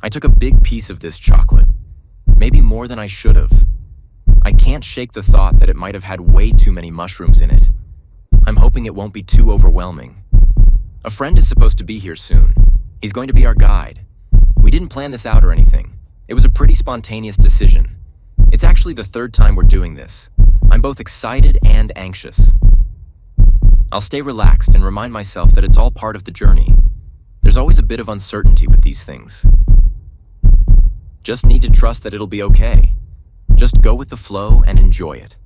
I took a big piece of this chocolate, maybe more than I should have. I can't shake the thought that it might have had way too many mushrooms in it. I'm hoping it won't be too overwhelming. A friend is supposed to be here soon. He's going to be our guide. We didn't plan this out or anything. It was a pretty spontaneous decision. It's actually the third time we're doing this. I'm both excited and anxious. I'll stay relaxed and remind myself that it's all part of the journey. There's always a bit of uncertainty with these things. Just need to trust that it'll be okay. Just go with the flow and enjoy it.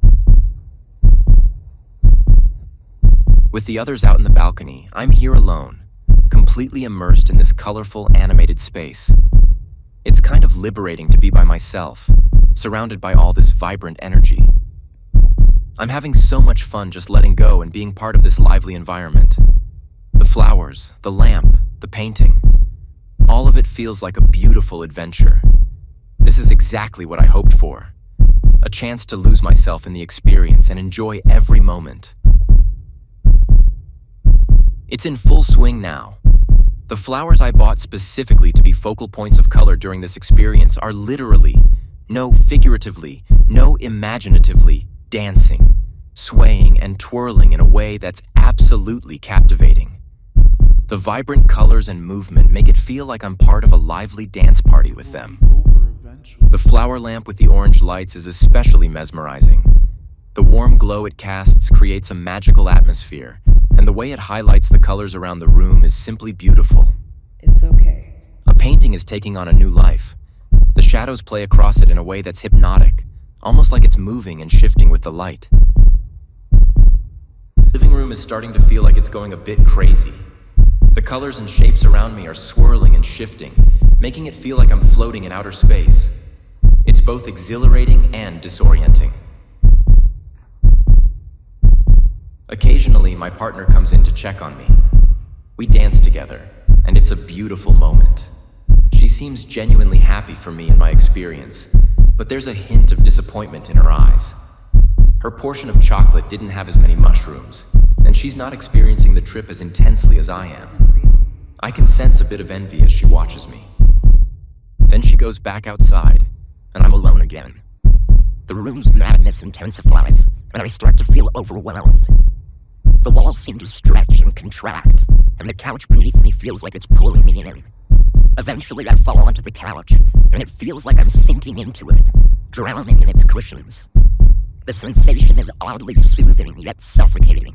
With the others out in the balcony, I'm here alone, completely immersed in this colorful, animated space. It's kind of liberating to be by myself, surrounded by all this vibrant energy. I'm having so much fun just letting go and being part of this lively environment. The flowers, the lamp, the painting, all of it feels like a beautiful adventure. This is exactly what I hoped for. A chance to lose myself in the experience and enjoy every moment. It's in full swing now. The flowers I bought specifically to be focal points of color during this experience are literally, no figuratively, no imaginatively, dancing, swaying, and twirling in a way that's absolutely captivating. The vibrant colors and movement make it feel like I'm part of a lively dance party with them. The flower lamp with the orange lights is especially mesmerizing. The warm glow it casts creates a magical atmosphere, and the way it highlights the colors around the room is simply beautiful. It's okay. A painting is taking on a new life. The shadows play across it in a way that's hypnotic, almost like it's moving and shifting with the light. The living room is starting to feel like it's going a bit crazy. The colors and shapes around me are swirling and shifting, making it feel like I'm floating in outer space. It's both exhilarating and disorienting. Occasionally, my partner comes in to check on me. We dance together, and it's a beautiful moment. She seems genuinely happy for me and my experience, but there's a hint of disappointment in her eyes. Her portion of chocolate didn't have as many mushrooms, and she's not experiencing the trip as intensely as I am. I can sense a bit of envy as she watches me. Then she goes back outside, and I'm alone again. The room's madness intensifies, and I start to feel overwhelmed. The walls seem to stretch and contract, and the couch beneath me feels like it's pulling me in. Eventually, I fall onto the couch, and it feels like I'm sinking into it, drowning in its cushions. The sensation is oddly soothing, yet suffocating.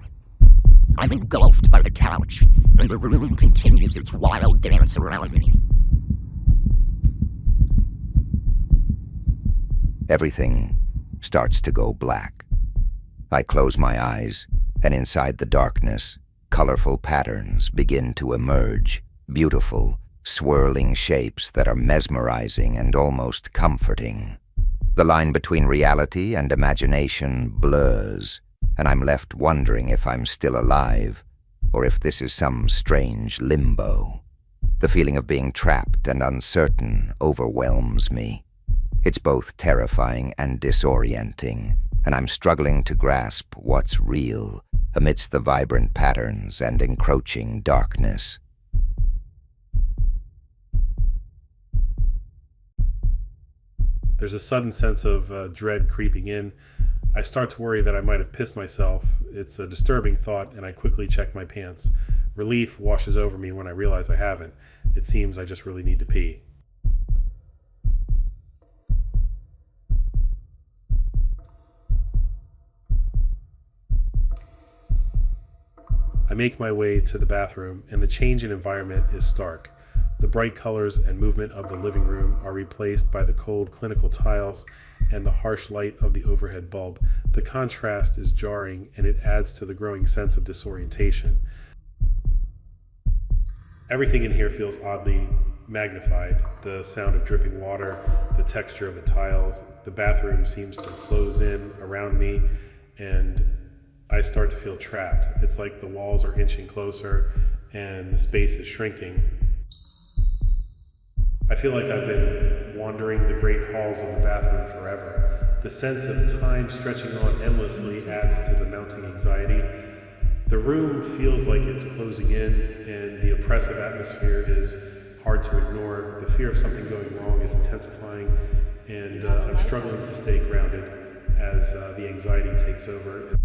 I'm engulfed by the couch, and the room continues its wild dance around me. Everything starts to go black. I close my eyes, and inside the darkness, colorful patterns begin to emerge, beautiful, swirling shapes that are mesmerizing and almost comforting. The line between reality and imagination blurs, and I'm left wondering if I'm still alive, or if this is some strange limbo. The feeling of being trapped and uncertain overwhelms me. It's both terrifying and disorienting, and I'm struggling to grasp what's real amidst the vibrant patterns and encroaching darkness. There's a sudden sense of dread creeping in. I start to worry that I might have pissed myself. It's a disturbing thought, and I quickly check my pants. Relief washes over me when I realize I haven't. It seems I just really need to pee. I make my way to the bathroom, and the change in environment is stark. The bright colors and movement of the living room are replaced by the cold clinical tiles and the harsh light of the overhead bulb. The contrast is jarring, and it adds to the growing sense of disorientation. Everything in here feels oddly magnified. The sound of dripping water, the texture of the tiles, the bathroom seems to close in around me, and I start to feel trapped. It's like the walls are inching closer and the space is shrinking. I feel like I've been wandering the great halls of the bathroom forever. The sense of time stretching on endlessly adds to the mounting anxiety. The room feels like it's closing in, and the oppressive atmosphere is hard to ignore. The fear of something going wrong is intensifying, and I'm struggling to stay grounded as the anxiety takes over.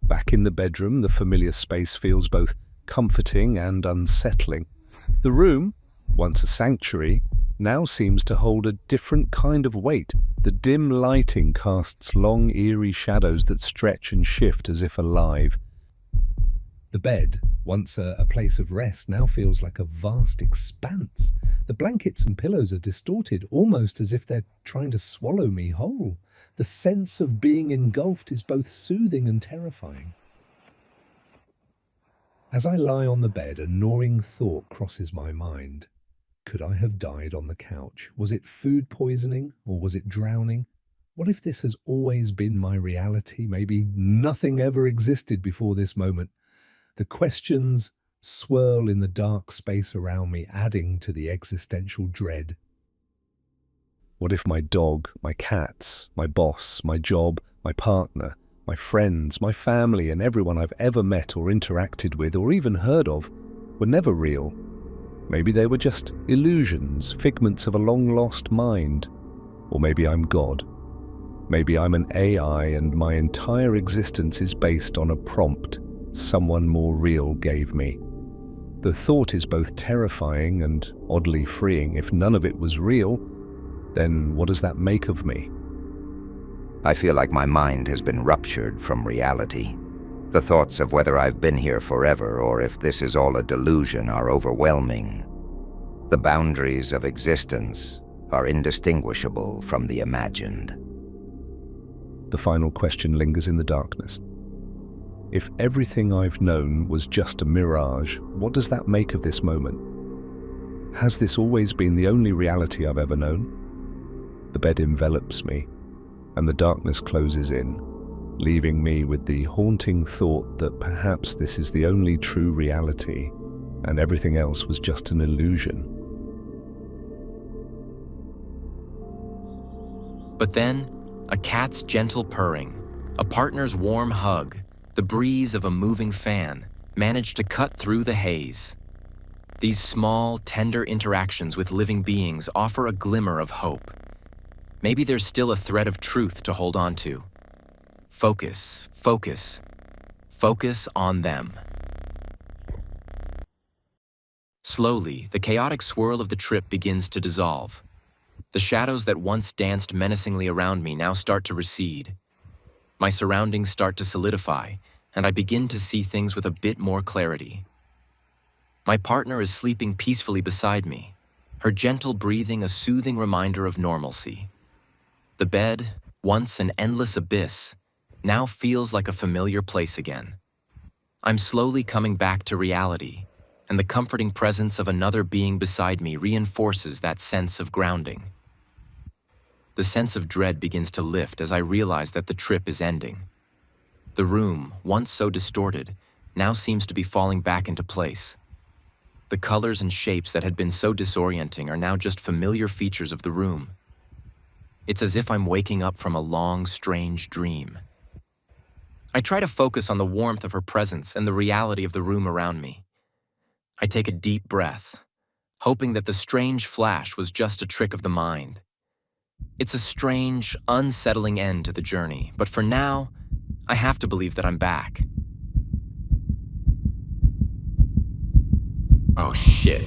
Back in the bedroom, the familiar space feels both comforting and unsettling. The room, once a sanctuary, now seems to hold a different kind of weight. The dim lighting casts long, eerie shadows that stretch and shift as if alive. The bed, once a place of rest, now feels like a vast expanse. The blankets and pillows are distorted, almost as if they're trying to swallow me whole. The sense of being engulfed is both soothing and terrifying. As I lie on the bed, a gnawing thought crosses my mind. Could I have died on the couch? Was it food poisoning, or was it drowning? What if this has always been my reality? Maybe nothing ever existed before this moment. The questions swirl in the dark space around me, adding to the existential dread. What if my dog, my cats, my boss, my job, my partner, my friends, my family, and everyone I've ever met or interacted with or even heard of were never real? Maybe they were just illusions, figments of a long-lost mind. Or maybe I'm God. Maybe I'm an AI and my entire existence is based on a prompt someone more real gave me. The thought is both terrifying and oddly freeing. If none of it was real, then what does that make of me? I feel like my mind has been ruptured from reality. The thoughts of whether I've been here forever or if this is all a delusion are overwhelming. The boundaries of existence are indistinguishable from the imagined. The final question lingers in the darkness. If everything I've known was just a mirage, what does that make of this moment? Has this always been the only reality I've ever known? The bed envelops me, and the darkness closes in, leaving me with the haunting thought that perhaps this is the only true reality, and everything else was just an illusion. But then, a cat's gentle purring, a partner's warm hug, the breeze of a moving fan managed to cut through the haze. These small, tender interactions with living beings offer a glimmer of hope. Maybe there's still a thread of truth to hold on to. Focus, focus, focus on them. Slowly, the chaotic swirl of the trip begins to dissolve. The shadows that once danced menacingly around me now start to recede. My surroundings start to solidify, and I begin to see things with a bit more clarity. My partner is sleeping peacefully beside me, her gentle breathing a soothing reminder of normalcy. The bed, once an endless abyss, now feels like a familiar place again. I'm slowly coming back to reality, and the comforting presence of another being beside me reinforces that sense of grounding. The sense of dread begins to lift as I realize that the trip is ending. The room, once so distorted, now seems to be falling back into place. The colors and shapes that had been so disorienting are now just familiar features of the room. It's as if I'm waking up from a long, strange dream. I try to focus on the warmth of her presence and the reality of the room around me. I take a deep breath, hoping that the strange flash was just a trick of the mind. It's a strange, unsettling end to the journey, but for now, I have to believe that I'm back. Oh shit.